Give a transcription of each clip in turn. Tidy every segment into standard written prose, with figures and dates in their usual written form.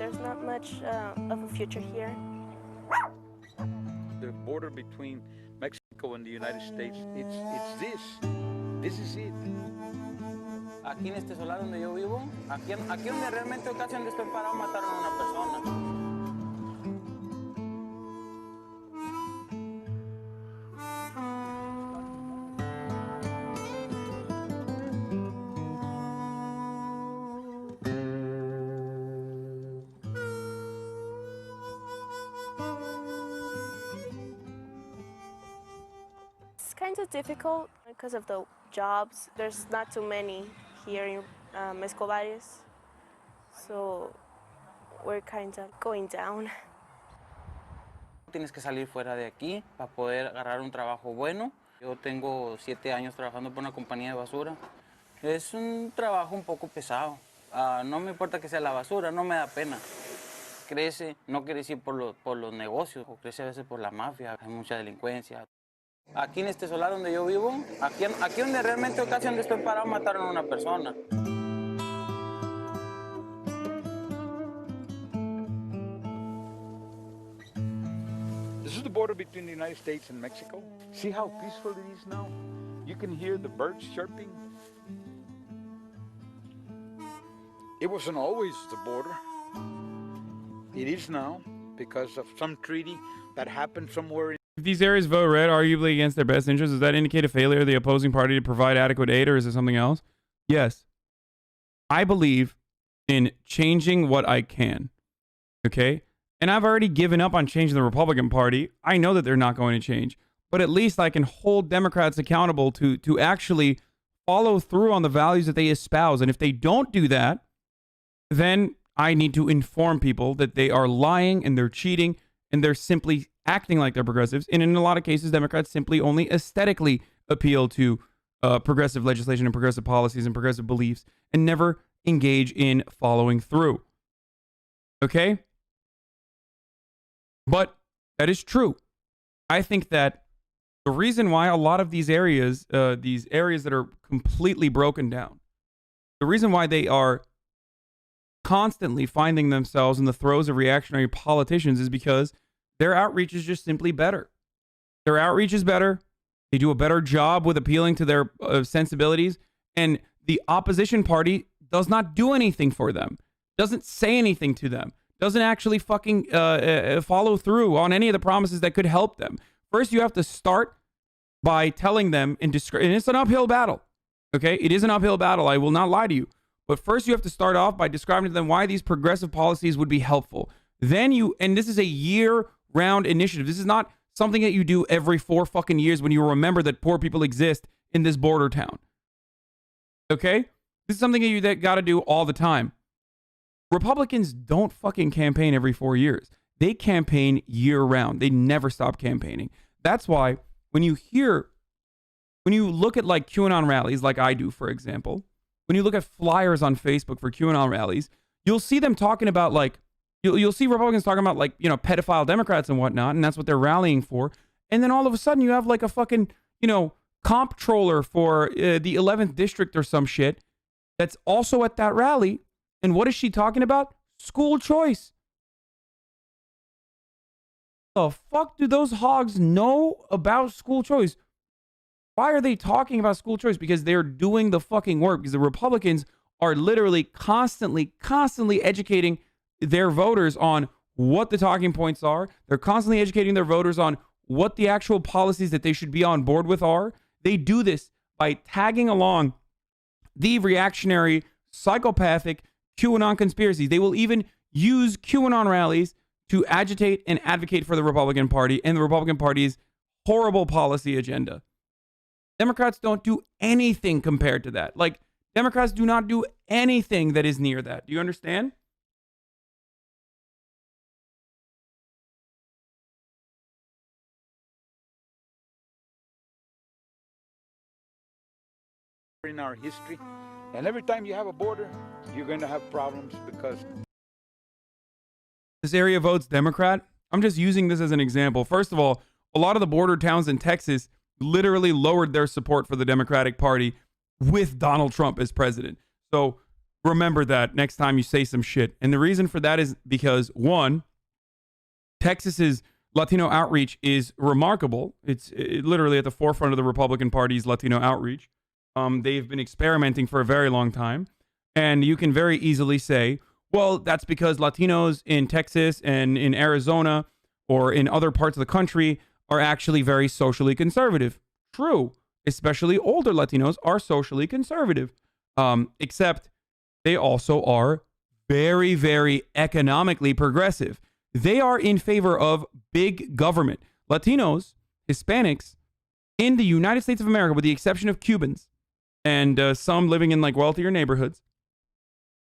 There's not much of a future here. The border between Mexico and the United States, it's this. This is it. Aquí en este solar donde yo vivo, aquí donde realmente casi donde estoy parado mataron a una persona. It's kind of difficult because of the jobs. There's not too many here in Escobares, so we're kind of going down. Tienes que salir fuera de aquí para poder agarrar un trabajo bueno. Yo tengo 7 años trabajando por una compañía de basura. Es un trabajo un poco pesado. No me importa que sea la basura, no me da pena. Crece, no quiere decir por los negocios, o crece a veces por la mafia, hay mucha delincuencia. Aquí en este solar donde yo vivo, aquí donde realmente casi donde estoy parado mataron a una persona. This is the border between the United States and Mexico. See how peaceful it is now? You can hear the birds chirping. It wasn't always the border. It is now because of some treaty that happened somewhere in. If these areas vote red, arguably against their best interests, does that indicate a failure of the opposing party to provide adequate aid, or is it something else? Yes. I believe in changing what I can. Okay? And I've already given up on changing the Republican Party. I know that they're not going to change. But at least I can hold Democrats accountable to actually follow through on the values that they espouse. And if they don't do that, then I need to inform people that they are lying and they're cheating and they're simply acting like they're progressives. And in a lot of cases, Democrats simply only aesthetically appeal to progressive legislation and progressive policies and progressive beliefs and never engage in following through. Okay? But that is true. I think that the reason why a lot of these areas that are completely broken down, the reason why they are constantly finding themselves in the throes of reactionary politicians is because their outreach is just simply better. Their outreach is better. They do a better job with appealing to their sensibilities. And the opposition party does not do anything for them, doesn't say anything to them, doesn't actually fucking follow through on any of the promises that could help them. First, you have to start by telling them, and it's an uphill battle. Okay? It is an uphill battle. I will not lie to you. But first, you have to start off by describing to them why these progressive policies would be helpful. Then and this is a year-round initiative. This is not something that you do every 4 fucking years when you remember that poor people exist in this border town. Okay? This is something that got to do all the time. Republicans don't fucking campaign every 4 years. They campaign year-round. They never stop campaigning. That's why when you look at like QAnon rallies, like I do, for example, when you look at flyers on Facebook for QAnon rallies, you'll see them talking about like, you'll see Republicans talking about like, you know, pedophile Democrats and whatnot, and that's what they're rallying for. And then all of a sudden you have like a fucking, you know, comptroller for the 11th district or some shit that's also at that rally. And what is she talking about? School choice. The fuck do those hogs know about school choice? Why are they talking about school choice? Because they're doing the fucking work. Because the Republicans are literally constantly educating their voters on what the talking points are. They're constantly educating their voters on what the actual policies that they should be on board with are. They do this by tagging along the reactionary, psychopathic QAnon conspiracies. They will even use QAnon rallies to agitate and advocate for the Republican Party and the Republican Party's horrible policy agenda. Democrats don't do anything compared to that. Like, Democrats do not do anything that is near that. Do you understand? In our history, and every time you have a border, you're going to have problems because this area votes Democrat. I'm just using this as an example. First of all, a lot of the border towns in Texas literally lowered their support for the Democratic Party with Donald Trump as president. So remember that next time you say some shit. And the reason for that is because, one, Texas's Latino outreach is remarkable. It's literally at the forefront of the Republican Party's Latino outreach. They've been experimenting for a very long time. And you can very easily say, well, that's because Latinos in Texas and in Arizona or in other parts of the country are actually very socially conservative. True. Especially older Latinos are socially conservative. Except they also are very, very economically progressive. They are in favor of big government. Latinos, Hispanics in the United States of America, with the exception of Cubans and some living in like wealthier neighborhoods,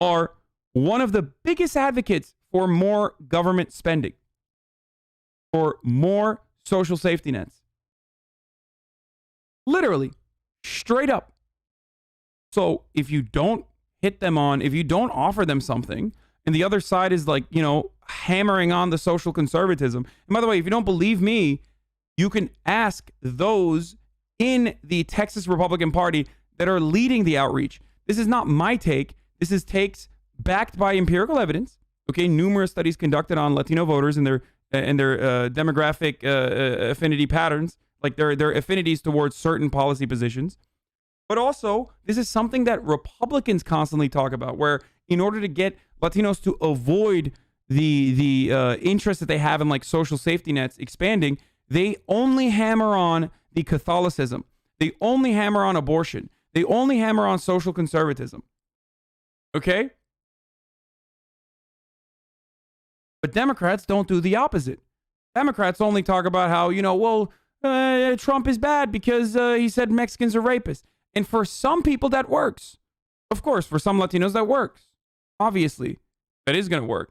are one of the biggest advocates for more government spending, for more social safety nets. Literally, straight up. So if you don't hit them on, if you don't offer them something, and the other side is like, you know, hammering on the social conservatism. And by the way, if you don't believe me, you can ask those in the Texas Republican Party that are leading the outreach. This is not my take. This is takes backed by empirical evidence. Okay, numerous studies conducted on Latino voters and their demographic affinity patterns, like their affinities towards certain policy positions. But also, this is something that Republicans constantly talk about, where in order to get Latinos to avoid the interest that they have in like social safety nets expanding, they only hammer on the Catholicism. They only hammer on abortion. They only hammer on social conservatism. Okay? But Democrats don't do the opposite. Democrats only talk about how, you know, well, Trump is bad because he said Mexicans are rapists. And for some people, that works. Of course, for some Latinos, that works. Obviously, that is going to work.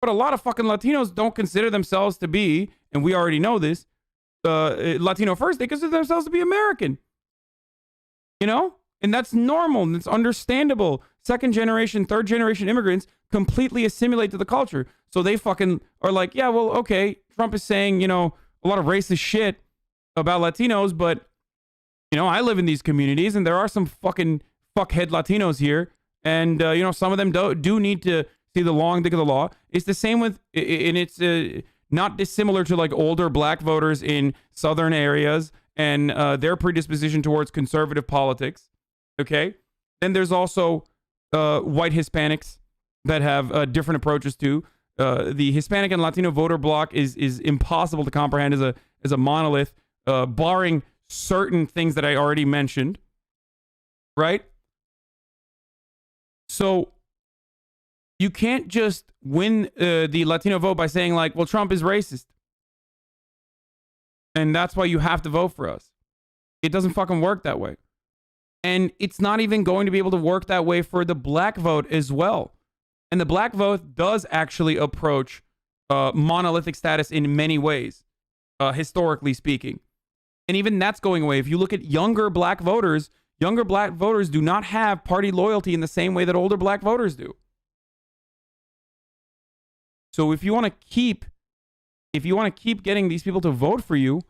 But a lot of fucking Latinos don't consider themselves to be, and we already know this, Latino first. They consider themselves to be American. You know? And that's normal. And it's understandable. Second generation, third generation immigrants completely assimilate to the culture. So they fucking are like, yeah, well, okay, Trump is saying, you know, a lot of racist shit about Latinos, but, you know, I live in these communities and there are some fucking fuckhead Latinos here. And, you know, some of them do need to see the long dick of the law. It's the same with, and it's not dissimilar to like older black voters in southern areas and their predisposition towards conservative politics. Okay. Then there's also white Hispanics that have different approaches to. The Hispanic and Latino voter bloc is impossible to comprehend as a monolith, barring certain things that I already mentioned. Right? So you can't just win the Latino vote by saying like, well, Trump is racist. And that's why you have to vote for us. It doesn't fucking work that way. And it's not even going to be able to work that way for the black vote as well. And the black vote does actually approach monolithic status in many ways, historically speaking. And even that's going away. If you look at younger black voters do not have party loyalty in the same way that older black voters do. So if you want to keep getting these people to vote for you,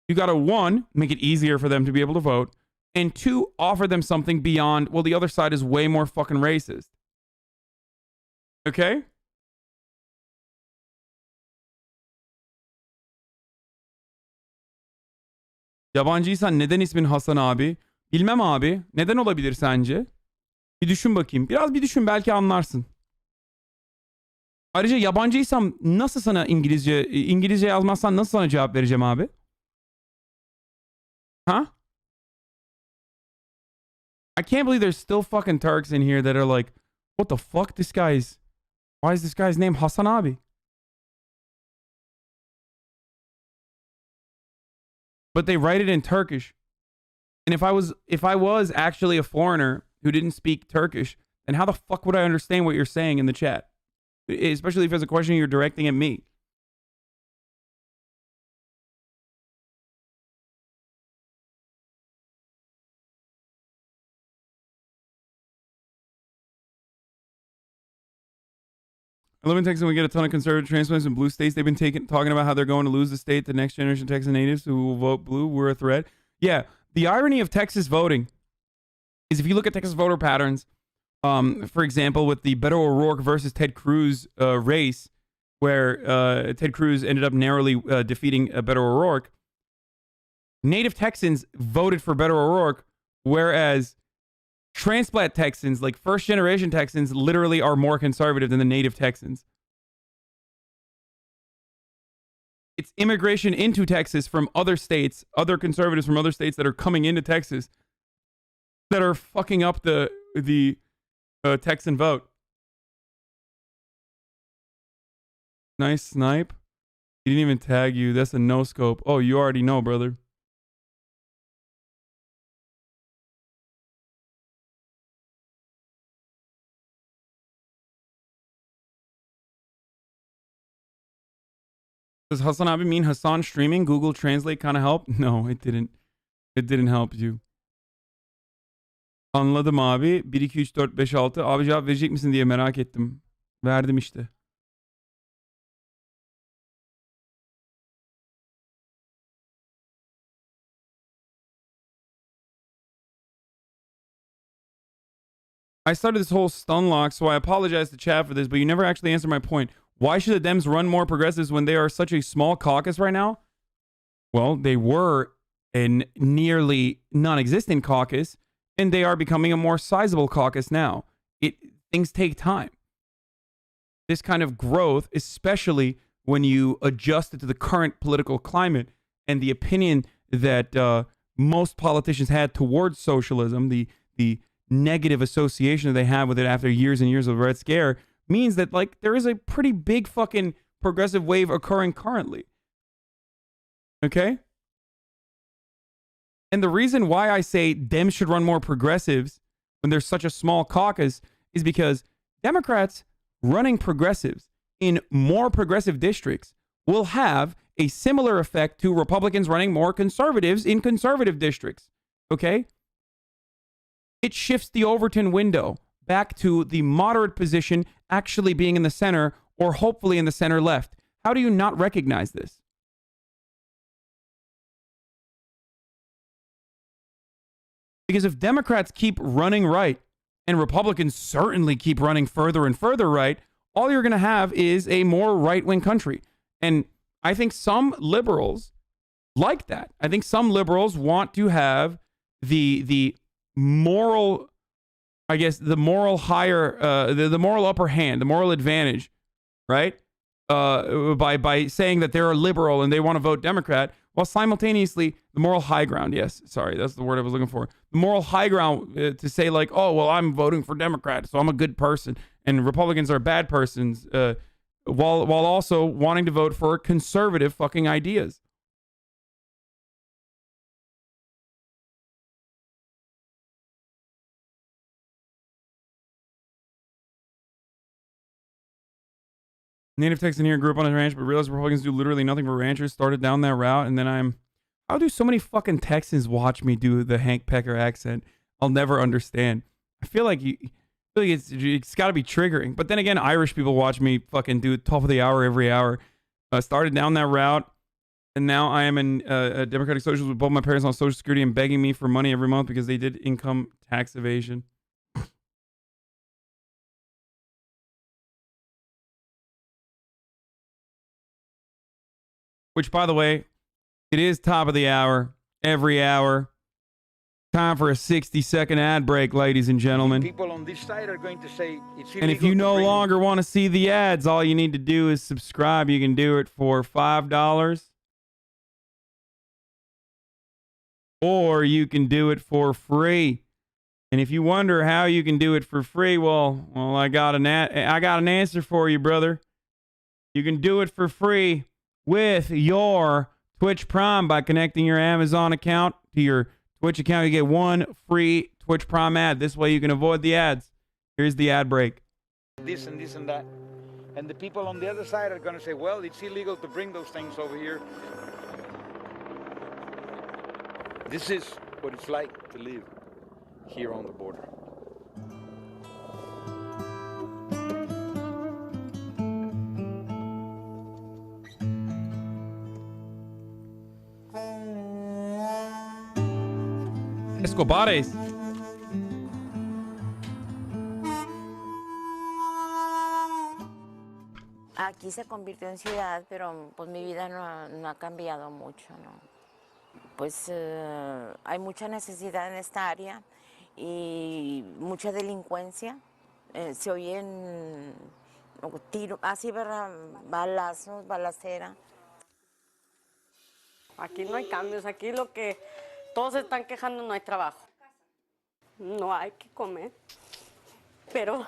you got to, one, make it easier for them to be able to vote, and two, offer them something beyond, well, the other side is way more fucking racist. Okay? Yabancıysan neden ismin Hasan abi? Bilmem abi. Neden olabilir sence? Bir düşün bakayım. Biraz bir düşün, belki anlarsın. Ayrıca yabancıysam nasıl sana İngilizce yazmazsan nasıl sana cevap vereceğim abi? Huh? I can't believe there's still fucking Turks in here that are like, what the fuck? Why is this guy's name HasanAbi? But they write it in Turkish. And if I was actually a foreigner who didn't speak Turkish, then how the fuck would I understand what you're saying in the chat? Especially if it's a question you're directing at me. I live in Texas and we get a ton of conservative transplants in blue states. They've been talking about how they're going to lose the state to next generation Texas natives who will vote blue. We're a threat. Yeah, the irony of Texas voting is if you look at Texas voter patterns, For example, with the Beto O'Rourke versus Ted Cruz race, where Ted Cruz ended up narrowly defeating Beto O'Rourke, native Texans voted for Beto O'Rourke, whereas transplant Texans, like first-generation Texans, literally are more conservative than the native Texans. It's immigration into Texas from other states, other conservatives from other states that are coming into Texas that are fucking up the Texan vote. Nice snipe. He didn't even tag you. That's a no scope. Oh, you already know, brother. Does HasanAbi mean Hasan streaming? Google Translate kind of help? No, it didn't. It didn't help you. Anladım abi. 1, 2, 3, 4, 5, 6. Abi cevap verecek misin diye merak ettim. Verdim işte. I started this whole stun lock, so I apologize to chat for this, but you never actually answered my point. Why should the Dems run more progressives when they are such a small caucus right now? Well, they were a nearly non-existent caucus, and they are becoming a more sizable caucus now. Things take time. This kind of growth, especially when you adjust it to the current political climate and the opinion that most politicians had towards socialism, the negative association that they have with it after years and years of Red Scare, means that like there is a pretty big fucking progressive wave occurring currently. Okay? And the reason why I say Dems should run more progressives when there's such a small caucus is because Democrats running progressives in more progressive districts will have a similar effect to Republicans running more conservatives in conservative districts. Okay? It shifts the Overton window back to the moderate position actually being in the center or hopefully in the center left. How do you not recognize this? Because if Democrats keep running right and Republicans certainly keep running further and further right, all you're going to have is a more right-wing country. And I think some liberals like that. I think some liberals want to have the moral, I guess, the moral higher, the moral upper hand, the moral advantage, right? By saying that they're a liberal and they want to vote Democrat, while simultaneously the moral high ground, yes, sorry, that's the word I was looking for. The moral high ground to say like, oh, well, I'm voting for Democrat, so I'm a good person, and Republicans are bad persons, while also wanting to vote for conservative fucking ideas. Native Texan here, grew up on a ranch, but realized Republicans do literally nothing for ranchers. Started down that route, and then how do so many fucking Texans watch me do the Hank Pecker accent? I'll never understand. I feel like it's got to be triggering. But then again, Irish people watch me fucking do top of the hour every hour. Started down that route, and now I am a Democratic Socialist with both my parents on Social Security and begging me for money every month because they did income tax evasion. Which, by the way, it is top of the hour, every hour. Time for a 60-second ad break, ladies and gentlemen. People on this side are going to say it's illegal. And if you no longer want to see the ads, all you need to do is subscribe. You can do it for $5. Or you can do it for free. And if you wonder how you can do it for free, well, I got an answer for you, brother. You can do it for free with your Twitch Prime by connecting your Amazon account to your Twitch account. You get one free Twitch Prime ad. This way you can avoid the ads. Here's the ad break. This and this and that. And the people on the other side are going to say, well, it's illegal to bring those things over here. This is what it's like to live here on the border. Escobares. Aquí se convirtió en ciudad, pero pues mi vida no ha cambiado mucho, ¿no? Pues hay mucha necesidad en esta área y mucha delincuencia. Se oyen tiros, así, ¿verdad? Balazos, balacera. Aquí no hay cambios, aquí lo que todos se están quejando, no hay trabajo. No hay que comer, pero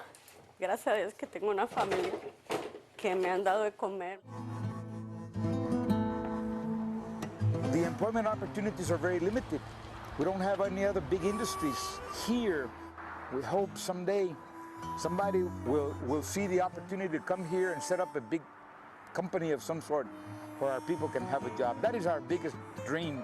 gracias a Dios que tengo una familia que me han dado de comer. The employment opportunities are very limited. We don't have any other big industries here. We hope someday somebody will see the opportunity to come here and set up a big company of some sort where our people can have a job. That is our biggest dream.